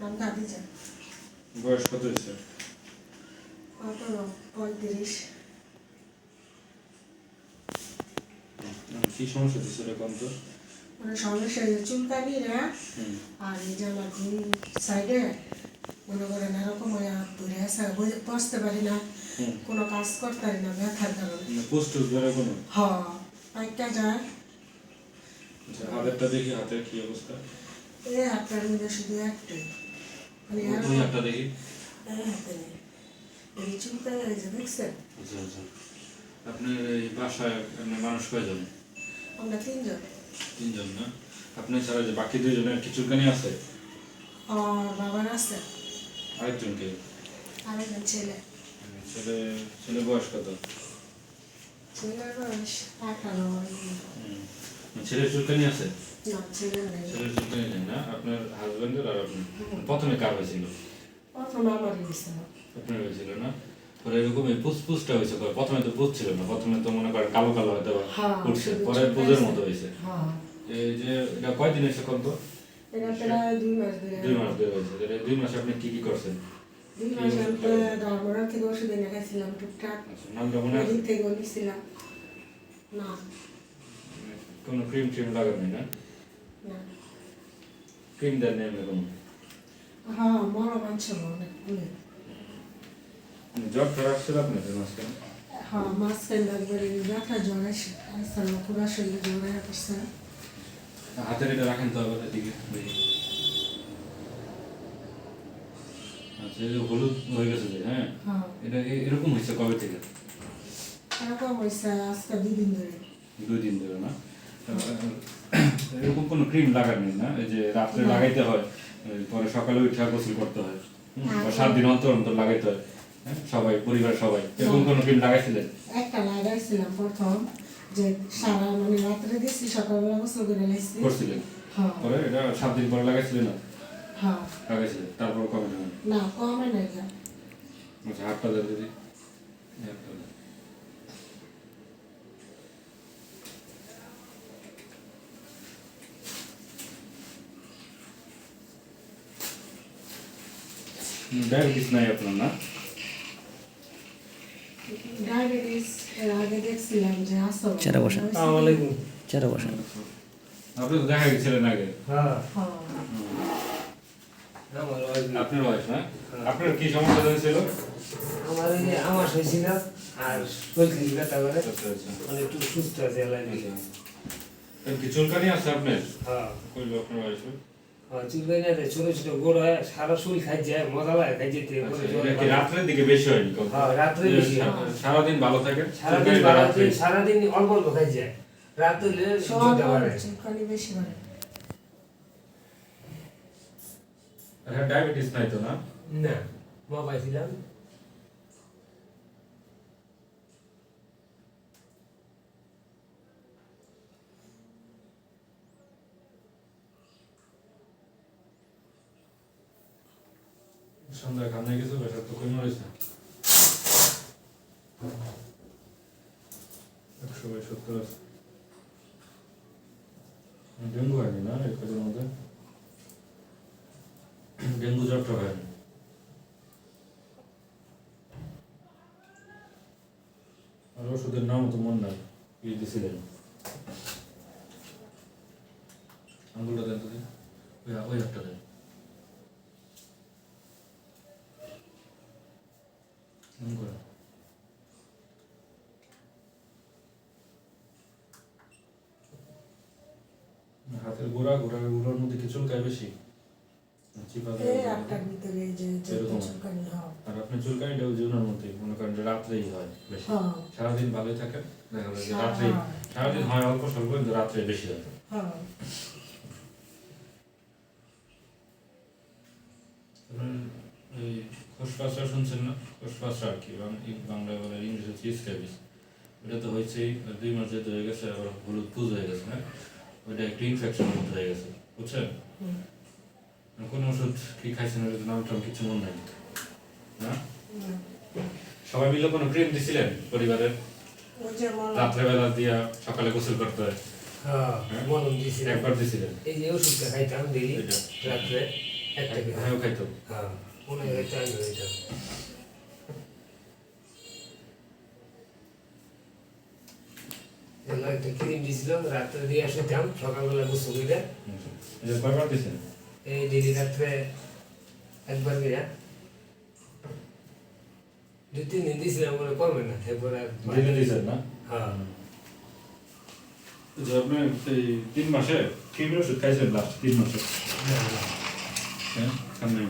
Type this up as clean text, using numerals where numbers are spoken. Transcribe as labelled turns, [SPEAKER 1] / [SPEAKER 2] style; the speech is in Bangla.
[SPEAKER 1] নাম খাদিজা।
[SPEAKER 2] বয়স কত হয়েছে?
[SPEAKER 1] 35।
[SPEAKER 2] কি সমস্যা হচ্ছে এরকম তো?
[SPEAKER 1] মানে সমস্যা চুলকানি না, আর এই যে আমার সাইডে মনে করেন এরকম ধরে আসা, বসতে পারি না, কোনো কাজ করতে পারি না ব্যথার কারণে।
[SPEAKER 2] পোস্ট ধরে কোনো?
[SPEAKER 1] হ্যাঁ, পাইকা যায়।
[SPEAKER 2] হাতেরটা দেখি, হাতের কি অবস্থা?
[SPEAKER 1] এই হাতটার মধ্যে শুধু একটাই, মানে
[SPEAKER 2] ওই হাতটা দেখি।
[SPEAKER 1] এই হাতে নেই, এই চুলকানি এই যে দেখছেন।
[SPEAKER 2] আচ্ছা আচ্ছা। আপনার এই বাসায় আপনার মানুষ কয়জন?
[SPEAKER 1] আমরা 3 জন।
[SPEAKER 2] 3 জন না? আপনি ছাড়া যে বাকি 2 জনের কি চুলকানি আছে?
[SPEAKER 1] আর বাবার আছে
[SPEAKER 2] আরেকজনকে?
[SPEAKER 1] আরেকজন ছেলে।
[SPEAKER 2] ছেলে ছেলে বয়স কত?
[SPEAKER 1] ছেলের বয়স 18।
[SPEAKER 2] ছেলের চুলকানি আছে?
[SPEAKER 1] না, ছেলে নেই।
[SPEAKER 2] ছেলের চুলকানি নেই না? আপনার হাজবেন্ডের আর আপনার প্রথমে কার হয়েছিল?
[SPEAKER 1] প্রথমে আমার হয়েছিল।
[SPEAKER 2] আপনার হয়েছিল না? পরে এরকম এই পুসপুসটা হয়েছে, প্রথমে তো পুষ ছিল না, প্রথমে তো মনে করেন কালো কালো হয়তো উঠছে, পরে পুজোর মতো হয়েছে। এই যে এটা কয়দিন হয়েছে কত?
[SPEAKER 1] এটা প্রায় 2 মাস ধরে।
[SPEAKER 2] 2 মাস ধরে হয়েছে। এই 2 মাসে আপনি কি কি করছেন?
[SPEAKER 1] 2 মাস আমি ধর্মরা থেকে ওষুধ এনে খাইছিলাম টুকটাক।
[SPEAKER 2] নামটা মনে আছে?
[SPEAKER 1] এদিক থেকে নিছিলাম না।
[SPEAKER 2] কোনো ক্রিম ট্রিম লাগাবেন না?
[SPEAKER 1] না।
[SPEAKER 2] ক্রিম দেন নেই কোনো?
[SPEAKER 1] হ্যাঁ, মরম আনছিল অনেকগুলো।
[SPEAKER 2] জ্বর ঠর আসছিল আপনাদের মাঝখানে?
[SPEAKER 1] হ্যাঁ, মাঝখানে একবার ব্যথা জ্বর আসছিল, পুরো শরীরে জ্বর হয়ে পড়ছে।
[SPEAKER 2] হাতের এটা রাখেন তো আবার এদিকে দেখি। আচ্ছা, এই যে হলুদ হয়ে গেছে যে, হ্যাঁ, এটা এরকম হয়েছে কবে থেকে?
[SPEAKER 1] এরকম হয়েছে আজকে 2 দিন ধরে।
[SPEAKER 2] 2 দিন ধরে না? এরকম কোনো ক্রিম লাগাবেন না? এই যে রাত্রে লাগাইতে হয়, পরে সকালে উঠে গোসল করতে হয়, বা 7 দিন অন্তর অন্তর লাগাইতে হয়, হ্যাঁ, সবাই পরিবার সবাই এরকম কোনো ক্রিম লাগাইছিলেন?
[SPEAKER 1] একটা লাগাইছিলাম প্রথম, যে সারা মানে রাত্রে দিচ্ছি, সকালবেলা গোসল করে লাইছি।
[SPEAKER 2] করছিলেন?
[SPEAKER 1] হ্যাঁ।
[SPEAKER 2] পরে এটা 7 দিন পরে লাগাইছিলেন না?
[SPEAKER 1] হ্যাঁ।
[SPEAKER 2] লাগাইছিলেন, তারপর কমে যাবেন?
[SPEAKER 1] না, কমে নাই গা।
[SPEAKER 2] আচ্ছা, হাতটা দেন দিদি। ডায়াবেটিস নাই আপনার না?
[SPEAKER 1] ডায়াবেটিস এর আগে দেখছিলাম যে আসল।
[SPEAKER 3] চেরা বসেন।
[SPEAKER 4] আসসালামু আলাইকুম।
[SPEAKER 3] চেরা বসেন।
[SPEAKER 2] আপনি তো দেখা গেছিলেন আগে?
[SPEAKER 4] হ্যাঁ,
[SPEAKER 2] আপনার
[SPEAKER 4] আমার ওই-
[SPEAKER 2] ওয়াইফ না? আপনার কি সমস্যা হয়েছিল?
[SPEAKER 4] আমার এই যে আমার হয়েছিল আর শরীর ব্যথা করে,
[SPEAKER 2] আচ্ছা আচ্ছা।
[SPEAKER 4] মানে একটু সুস্থ আছে এলাই দিকে।
[SPEAKER 2] কি চুলকানি আছে আপনার?
[SPEAKER 4] হ্যাঁ,
[SPEAKER 2] কইলো আপনার ওয়াইফে?
[SPEAKER 4] চুলকানি আছে, ছোট ছোট গোড় হয়, সারা শরীর খাই যায়, মজা লাগে খাই যেতে।
[SPEAKER 2] এটা কি রাত্রের দিকে বেশি হয়নি কখনো?
[SPEAKER 4] হ্যাঁ, রাত্রে বেশি হয়।
[SPEAKER 2] সারাদিন ভালো থাকেন?
[SPEAKER 4] সারাদিন সারাদিন অল্প অল্প খাই যায়, রাত হলে সহ্য পারে।
[SPEAKER 1] চুলকানি বেশি করে।
[SPEAKER 2] হ্যাঁ, ডায়াবেটিস নাই তো না?
[SPEAKER 4] না, মা পাইছিলাম।
[SPEAKER 2] সন্ধ্যা খান নাই কিছু, প্রেশার তো কমে রয়েছে। 170 আছে। ডেঙ্গু হয়নি না এই কদিনের মধ্যে? ডেঙ্গু জ্বরটা হয়নি? আর ওষুধের নাম তো মনে নাই, কি দিছিলেন? আঙ্গুলটা দেন তো, ওই একটা দেন। হাতের গোড়ার মধ্যে কি চুলকায় বেশি?
[SPEAKER 1] এই একটার ভিতরে এই যে
[SPEAKER 2] এরকম?
[SPEAKER 1] চুলকানি হয়।
[SPEAKER 2] আর আপনার চুলকানিটা ওই জনের মধ্যে মনে করেন যে রাত্রেই হয় বেশি?
[SPEAKER 1] হ্যাঁ।
[SPEAKER 2] সারাদিন ভালোই থাকেন, দেখা যায় যে রাত্রেই, সারাদিন হয় অল্প স্বল্প, কিন্তু রাত্রে বেশি হয়।
[SPEAKER 1] হ্যাঁ।
[SPEAKER 2] এই খোসপাসরা শুনছেন না? খোসপাসরা আর কি, বাংলায় বলে, ইংলিশে হচ্ছে স্ক্যাবিস। ওটা তো হয়েছেই, 2 মাস যেতে হয়ে গেছে, আবার হলুদ পুজ হয়ে গেছে, হ্যাঁ, ওইটা একটু ইনফেকশনের মতো হয়ে গেছে, বুঝছেন? কোন ওষুধ কি খাইছেন ওটা নাম টাম কিছু মনে নাই না? সবাই মিলে কোনো ক্রিম দিছিলেন পরিবারের?
[SPEAKER 1] ওই যে
[SPEAKER 2] রাত্রেবেলা দিয়া সকালে গোসল করতে হয়,
[SPEAKER 4] হ্যাঁ, মলম দিয়েছিলাম।
[SPEAKER 2] একবার দিছিলেন?
[SPEAKER 4] এই যে ওষুধটা খাইতাম ডেইলি
[SPEAKER 2] এটা?
[SPEAKER 4] রাত্রে, একটা করে।
[SPEAKER 2] হ্যাঁ খাইতো
[SPEAKER 4] হ্যাঁ মনে হয় টাইম হইতো একটা ক্রিম দিয়েছিল রাত্রে দিয়ে শুতাম সকালবেলা গোসল করে
[SPEAKER 2] এটা কয়বার দিছেন
[SPEAKER 4] এই ডেলি রাত্রে একবার করে 2-3 দিন দিয়েছিলাম বলে কমে না এরপরে
[SPEAKER 2] দিনে দিছেন না
[SPEAKER 4] হ্যাঁ
[SPEAKER 2] যে আপনি এই 3 মাসে কি ওষুধ খাইছেন লাস্ট 3 মাসে
[SPEAKER 4] না না
[SPEAKER 2] হ্যাঁ খান নাই